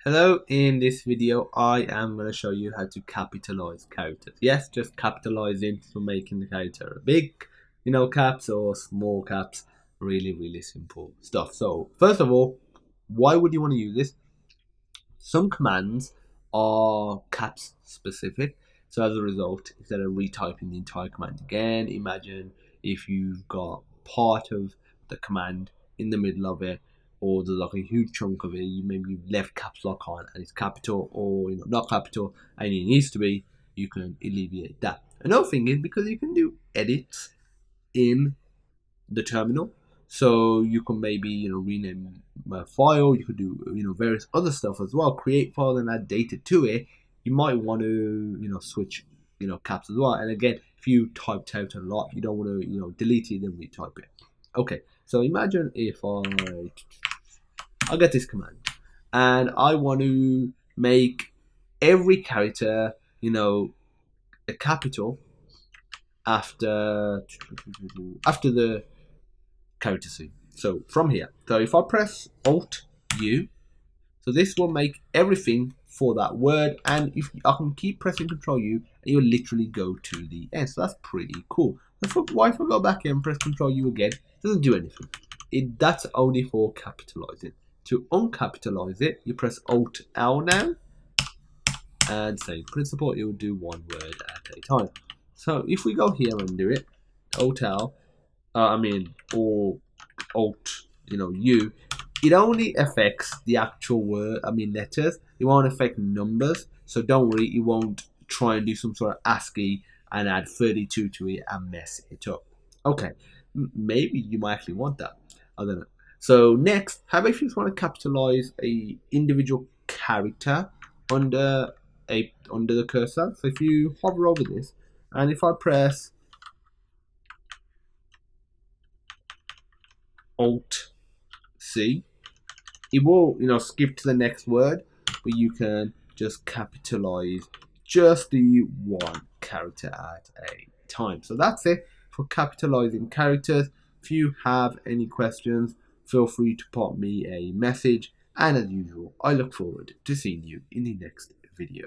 Hello, in this video I am going to show you how to capitalize characters. Yes, just capitalizing for making the character big, caps or small caps. Really simple stuff. So first of all, why would you want to use this? Some commands are caps specific. So as a result, instead of retyping the entire command again, imagine if you've got part of the command in the middle of it, or there's like a huge chunk of it, you maybe left caps lock on and it's capital, or not capital and it needs to be, you can alleviate that. Another thing is because you can do edits in the terminal. So you can maybe rename a file. You could do various other stuff as well. Create file and add data to it. You might want to switch caps as well. And again, if you typed out a lot, you don't want to delete it and retype it. Okay, so imagine if I get this command and I want to make every character a capital after the character C. So from here, so if I press Alt U, so this will make everything for that word, and if I can keep pressing Control U, and you'll literally go to the end. So that's pretty cool. Why if I go back here and press Control U again, it doesn't do anything. That's only for capitalizing. To uncapitalize it, you press Alt L now, and same principle, it will do one word at a time. So if we go here and do it, Alt L, or Alt, U, it only affects the actual word, letters. It won't affect numbers. So don't worry, it won't try and do some sort of ASCII and add 32 to it and mess it up. Okay, maybe you might actually want that. I don't know. So next, how about if you just want to capitalize a individual character under the cursor? So if you hover over this, and if I press Alt C, it will skip to the next word, but you can just capitalize just the one character at a time. So that's it for capitalizing characters. If you have any questions, feel free to pop me a message, and as usual, I look forward to seeing you in the next video.